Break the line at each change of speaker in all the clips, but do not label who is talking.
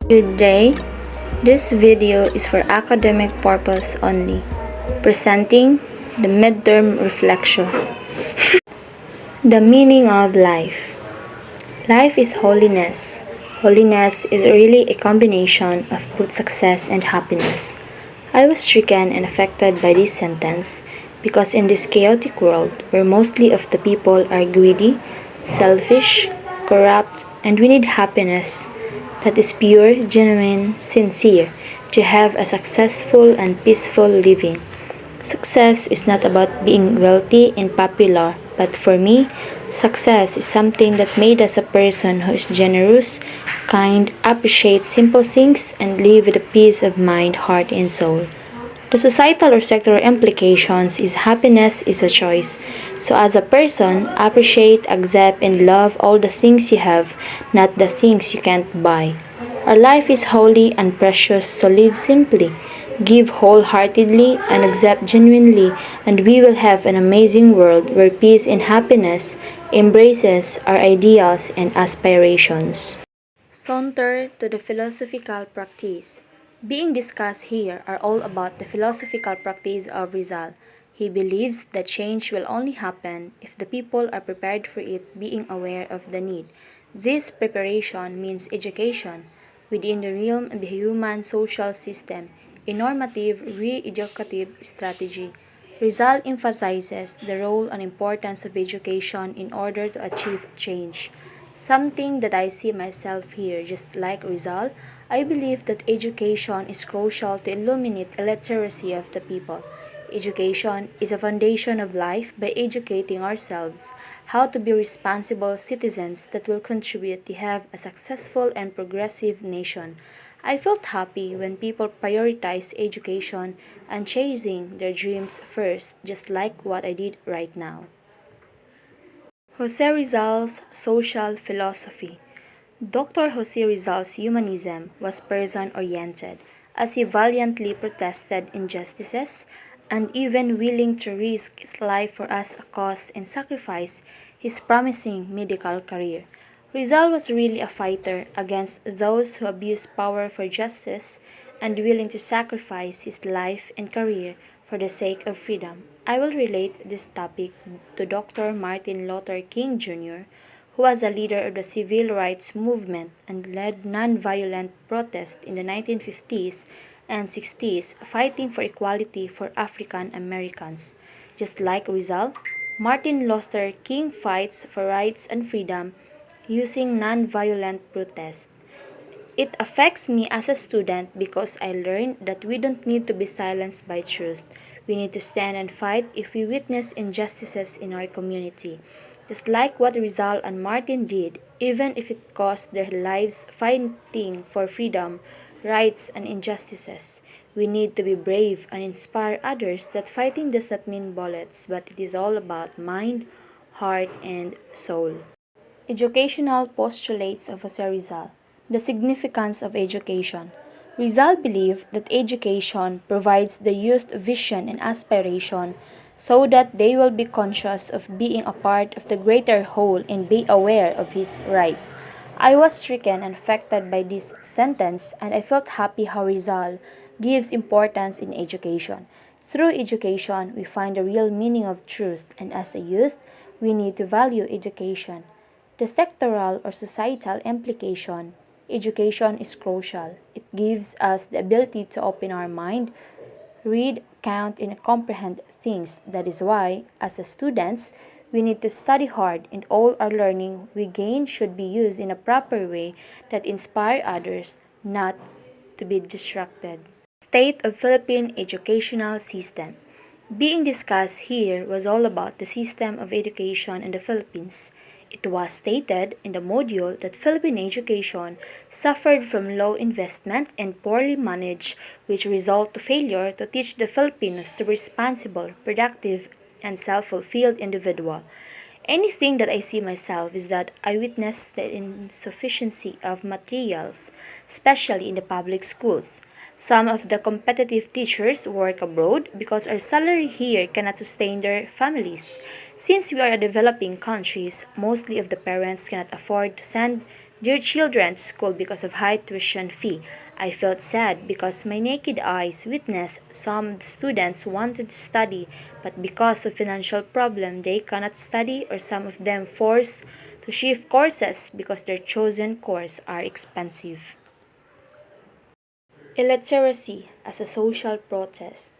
Good day. This video is for academic purpose only. Presenting the midterm reflection. The meaning of life. Life is holiness. Holiness is really a combination of both success and happiness. I was stricken and affected by this sentence because in this chaotic world where mostly of the people are greedy, selfish, corrupt, and we need happiness that is pure, genuine, sincere to have a successful and peaceful living. Success is not about being wealthy and popular, but for me, success is something that made us a person who is generous, kind, appreciates simple things, and live with a peace of mind, heart, and soul. The societal or sectoral implications is happiness is a choice. So as a person, appreciate, accept, and love all the things you have, not the things you can't buy. Our life is holy and precious, so live simply. Give wholeheartedly and accept genuinely, and we will have an amazing world where peace and happiness embraces our ideals and aspirations. Saunter to the philosophical practice. Being discussed here are all about the philosophical practice of Rizal. He believes that change will only happen if the people are prepared for it, being aware of the need. This preparation means education within the realm of the human social system, a normative re-educative strategy. Rizal emphasizes the role and importance of education in order to achieve change. Something that I see myself here, just like Rizal, I believe that education is crucial to illuminate illiteracy of the people. Education is a foundation of life by educating ourselves how to be responsible citizens that will contribute to have a successful and progressive nation. I felt happy when people prioritize education and chasing their dreams first, just like what I did right now. Jose Rizal's social philosophy. Dr. Jose Rizal's humanism was person-oriented, as he valiantly protested injustices and even willing to risk his life for us a cause and sacrifice his promising medical career. Rizal was really a fighter against those who abuse power for justice and willing to sacrifice his life and career for the sake of freedom. I will relate this topic to Dr. Martin Luther King Jr., who was a leader of the civil rights movement and led nonviolent protests in the 1950s and 60s, fighting for equality for African Americans. Just like Rizal, Martin Luther King fights for rights and freedom using nonviolent protest. It affects me as a student because I learned that we don't need to be silenced by truth. We need to stand and fight if we witness injustices in our community. Just like what Rizal and Martin did, even if it cost their lives fighting for freedom, rights, and injustices. We need to be brave and inspire others that fighting does not mean bullets, but it is all about mind, heart, and soul. Educational postulates of Jose Rizal. The significance of education. Rizal believed that education provides the youth vision and aspiration so that they will be conscious of being a part of the greater whole and be aware of his rights. I was stricken and affected by this sentence, and I felt happy how Rizal gives importance in education. Through education, we find the real meaning of truth, and as a youth, we need to value education. The sectoral or societal implication. Education is crucial. It gives us the ability to open our mind, read, count, and comprehend things. That is why, as a students, we need to study hard, and all our learning we gain should be used in a proper way that inspire others, not to be distracted. State of Philippine educational system. Being discussed here was all about the system of education in the Philippines. It was stated in the module that Philippine education suffered from low investment and poorly managed, which result to failure to teach the Filipinos to be responsible, productive, and self-fulfilled individual. Anything that I see myself is that I witness the insufficiency of materials, especially in the public schools. Some of the competitive teachers work abroad because our salary here cannot sustain their families. Since we are a developing countries, mostly of the parents cannot afford to send dear children to school because of high tuition fee. I felt sad because my naked eyes witnessed some students wanted to study, but because of financial problem they cannot study, or some of them forced to shift courses because their chosen course are expensive. Illiteracy as a social protest.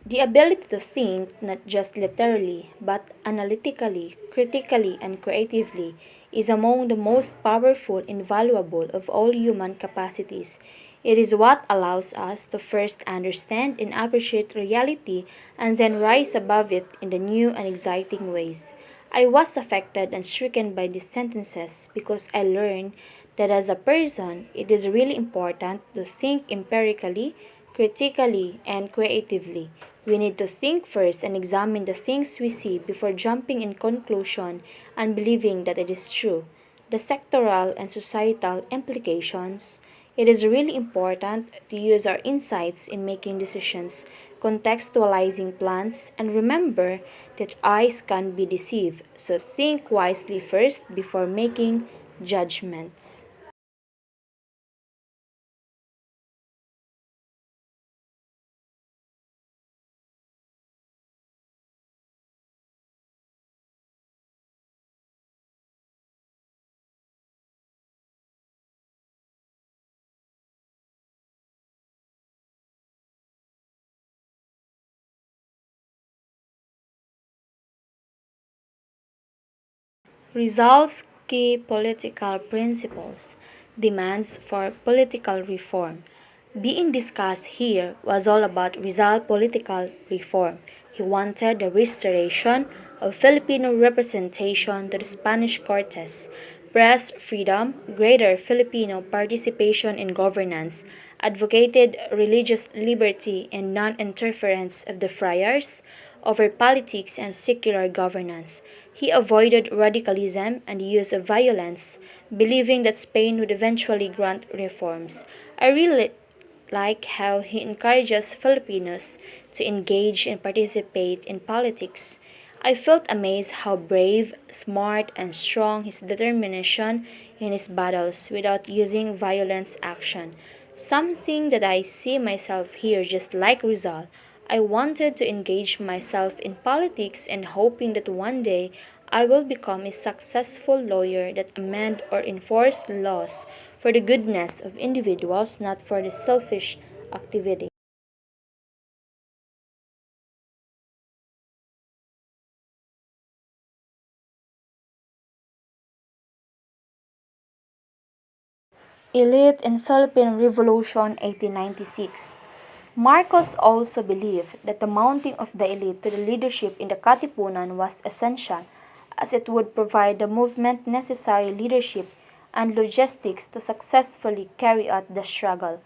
The ability to think not just literally, but analytically, critically, and creatively is among the most powerful and valuable of all human capacities. It is what allows us to first understand and appreciate reality and then rise above it in the new and exciting ways. I was affected and stricken by these sentences because I learned that as a person, it is really important to think empirically, critically, and creatively. We need to think first and examine the things we see before jumping in conclusion and believing that it is true. The sectoral and societal implications. It is really important to use our insights in making decisions, contextualizing plans, and remember that eyes can be deceived, so think wisely first before making judgments. Rizal's key political principles, demands for political reform. Being discussed here was all about Rizal political reform. He wanted the restoration of Filipino representation to the Spanish Cortes, press freedom, greater Filipino participation in governance, advocated religious liberty and non-interference of the friars over politics and secular governance. He avoided radicalism and the use of violence, believing that Spain would eventually grant reforms. I really like how he encourages Filipinos to engage and participate in politics. I felt amazed how brave, smart, and strong his determination in his battles without using violence action. Something that I see myself here just like Rizal. I wanted to engage myself in politics and hoping that one day I will become a successful lawyer that amend or enforce laws for the goodness of individuals, not for the selfish activity. Elite in Philippine Revolution 1896. Marcos also believed that the mounting of the elite to the leadership in the Katipunan was essential, as it would provide the movement necessary leadership and logistics to successfully carry out the struggle.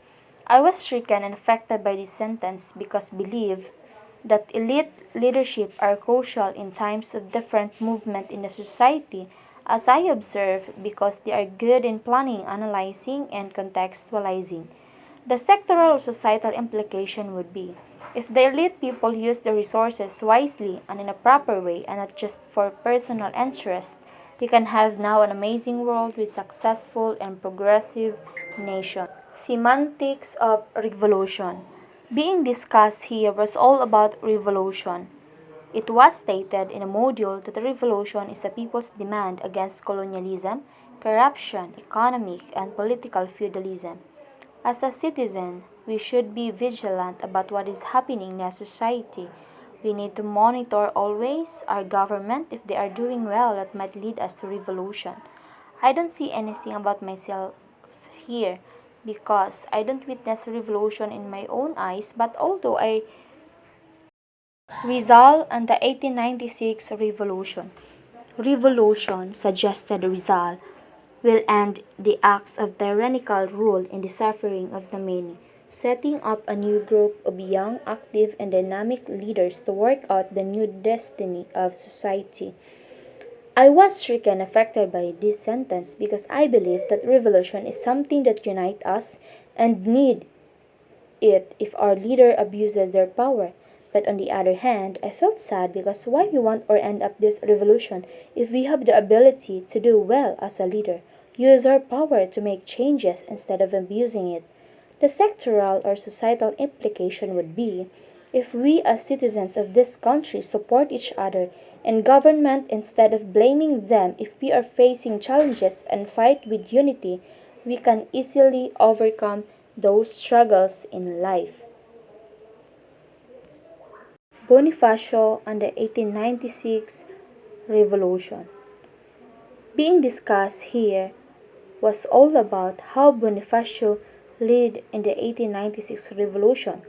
I was stricken and affected by this sentence because believe that elite leadership are crucial in times of different movement in the society, as I observe, because they are good in planning, analyzing, and contextualizing. The sectoral or societal implication would be if the elite people use the resources wisely and in a proper way and not just for personal interest, we can have now an amazing world with successful and progressive nation. Semantics of revolution. Being discussed here was all about revolution. It was stated in a module that a revolution is a people's demand against colonialism, corruption, economic, and political feudalism. As a citizen, we should be vigilant about what is happening in our society. We need to monitor always our government if they are doing well that might lead us to revolution. I don't see anything about myself here because I don't witness a revolution in my own eyes, but although I Rizal and the 1896 revolution. Revolution, suggested Rizal, will end the acts of tyrannical rule and the suffering of the many, setting up a new group of young, active, and dynamic leaders to work out the new destiny of society. I was stricken affected by this sentence because I believe that revolution is something that unites us and need it if our leader abuses their power. But on the other hand, I felt sad because why we want or end up this revolution if we have the ability to do well as a leader? use our power to make changes instead of abusing it. The sectoral or societal implication would be if we as citizens of this country support each other and government instead of blaming them if we are facing challenges and fight with unity, we can easily overcome those struggles in life. Bonifacio and the 1896 Revolution. Being discussed here was all about how Bonifacio led in the 1896 revolution.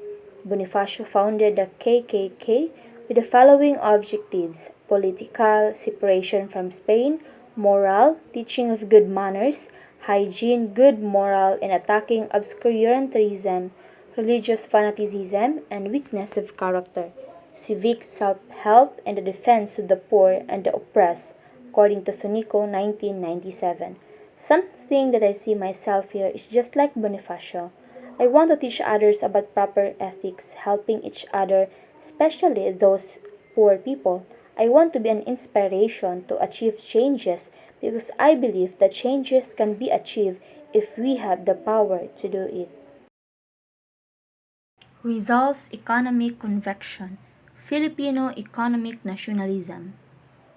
Bonifacio founded the KKK with the following objectives: political separation from Spain, moral, teaching of good manners, hygiene, good moral, and attacking obscurantism, religious fanaticism, and weakness of character, civic self-help, and the defense of the poor and the oppressed, according to Sunico 1997. Something that I see myself here is just like Bonifacio. I want to teach others about proper ethics, helping each other, especially those poor people. I want to be an inspiration to achieve changes because I believe that changes can be achieved if we have the power to do it. Rizal's economic conviction, Filipino economic nationalism.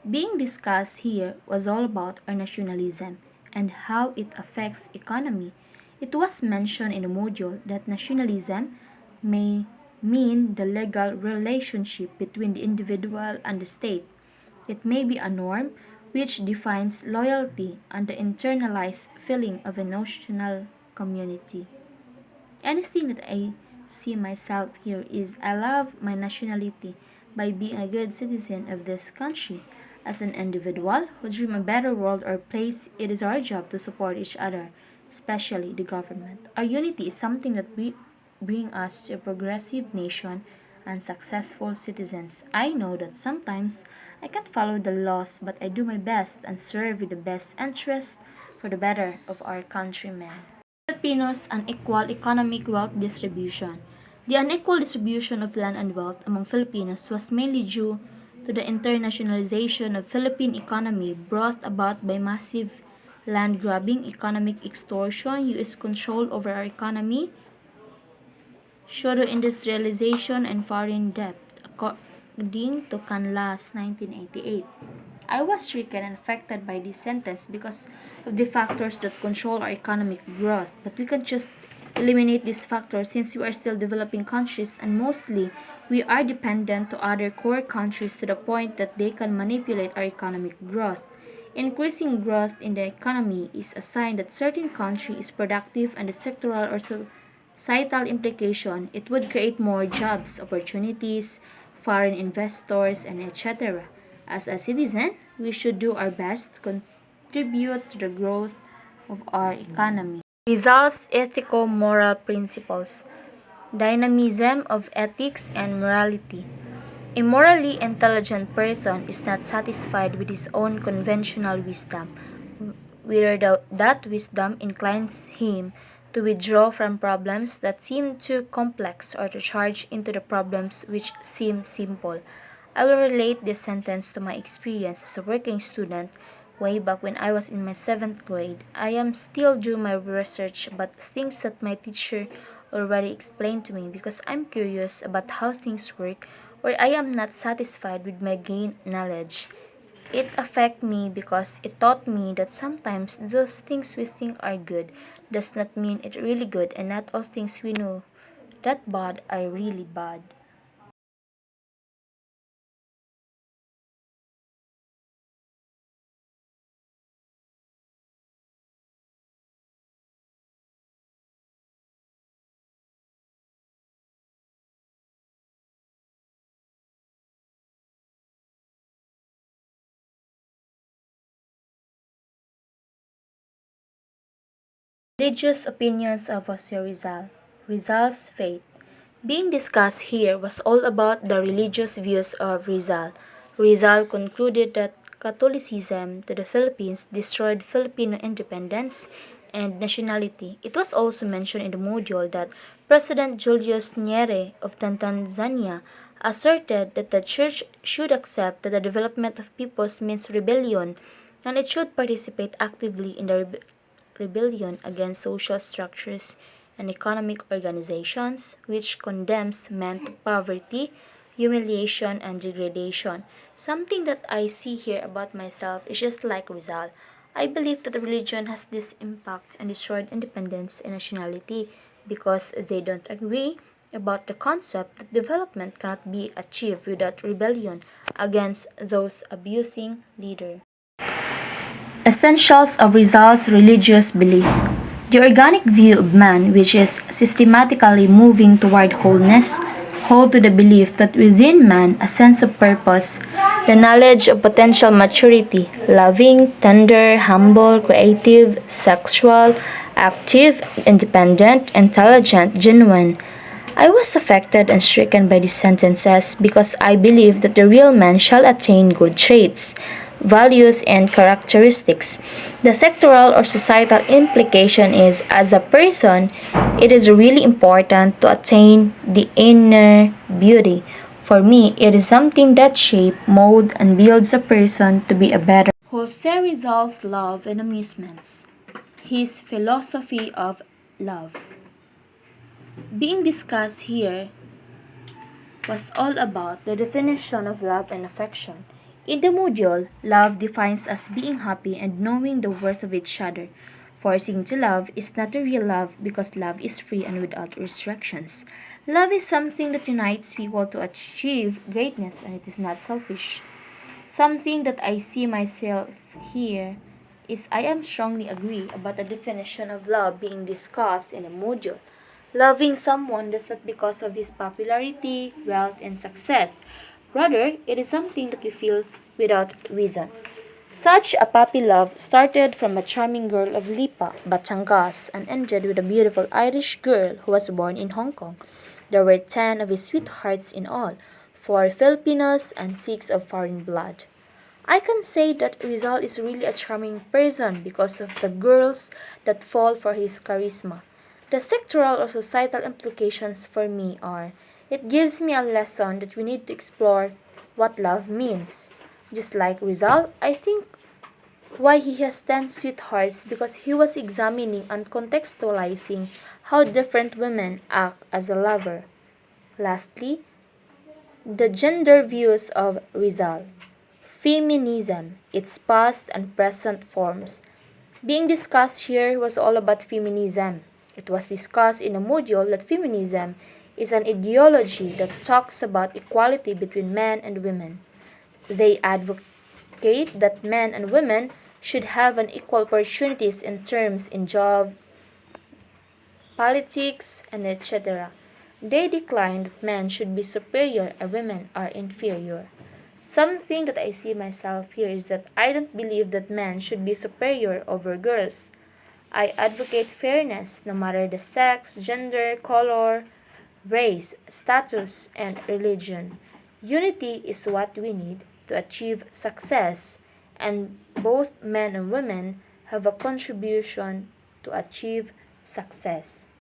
Being discussed here was all about our nationalism and how it affects economy. It was mentioned in the module that nationalism may mean the legal relationship between the individual and the state. It may be a norm which defines loyalty and the internalized feeling of a national community. Anything that I see myself here is I love my nationality by being a good citizen of this country. As an individual who dream a better world or place, it is our job to support each other, especially the government. Our unity is something that we bring us to a progressive nation and successful citizens. I know that sometimes I can't follow the laws, but I do my best and serve with the best interest for the better of our countrymen. Filipinos' unequal economic wealth distribution. The unequal distribution of land and wealth among Filipinos was mainly due to the internationalization of Philippine economy brought about by massive land grabbing, economic extortion, U.S. control over our economy, pseudo-industrialization, and foreign debt, according to Canlas 1988. I was stricken and affected by this sentence because of the factors that control our economic growth, but we can just eliminate these factors since we are still developing countries and mostly we are dependent to other core countries to the point that they can manipulate our economic growth. Increasing growth in the economy is a sign that certain country is productive and the sectoral or societal implication it would create more jobs, opportunities, foreign investors, and etc. As a citizen, we should do our best to contribute to the growth of our economy. Results ethico-moral principles, dynamism of ethics and morality. A morally intelligent person is not satisfied with his own conventional wisdom, whether that wisdom inclines him to withdraw from problems that seem too complex or to charge into the problems which seem simple. I will relate this sentence to my experience as a working student way back when I was in my 7th grade. I am still doing my research about things that my teacher already explained to me because I'm curious about how things work or I am not satisfied with my gained knowledge. It affected me because it taught me that sometimes those things we think are good does not mean it's really good and not all things we know that bad are really bad. Religious opinions of Jose Rizal. Rizal's faith. Being discussed here was all about the religious views of Rizal. Rizal concluded that Catholicism to the Philippines destroyed Filipino independence and nationality. It was also mentioned in the module that President Julius Nyerere of Tanzania asserted that the church should accept that the development of peoples means rebellion and it should participate actively in the rebellion against social structures and economic organizations, which condemns men to poverty, humiliation, and degradation. Something that I see here about myself is just like Rizal. I believe that religion has this impact and destroyed independence and nationality because they don't agree about the concept that development cannot be achieved without rebellion against those abusing leaders. Essentials of Rizal's religious belief. The organic view of man, which is systematically moving toward wholeness, hold to the belief that within man a sense of purpose, the knowledge of potential maturity, loving, tender, humble, creative, sexual, active, independent, intelligent, genuine. I was affected and stricken by these sentences because I believe that the real man shall attain good traits, values, and characteristics. The sectoral or societal implication is, as a person, it is really important to attain the inner beauty. For me, it is something that shapes, molds, and builds a person to be a better. Jose Rizal's love and amusements. His philosophy of love. Being discussed here was all about the definition of love and affection. In the module, love defines as being happy and knowing the worth of each other. Forcing to love is not a real love because love is free and without restrictions. Love is something that unites people to achieve greatness and it is not selfish. Something that I see myself here is I am strongly agree about the definition of love being discussed in a module. Loving someone does not because of his popularity, wealth, and success. Rather, it is something that we feel without reason. Such a puppy love started from a charming girl of Lipa, Batangas, and ended with a beautiful Irish girl who was born in Hong Kong. There were 10 of his sweethearts in all, 4 Filipinos and 6 of foreign blood. I can say that Rizal is really a charming person because of the girls that fall for his charisma. The sectoral or societal implications for me are it gives me a lesson that we need to explore what love means. Just like Rizal, I think why he has 10 sweethearts because he was examining and contextualizing how different women act as a lover. Lastly, the gender views of Rizal. Feminism, its past and present forms. Being discussed here was all about feminism. It was discussed in a module that feminism is an ideology that talks about equality between men and women. They advocate that men and women should have an equal opportunities in terms in job, politics, and etc. They decline that men should be superior and women are inferior. Something that I see myself here is that I don't believe that men should be superior over girls. I advocate fairness no matter the sex, gender, color, race, status, and religion. Unity is what we need to achieve success, and both men and women have a contribution to achieve success.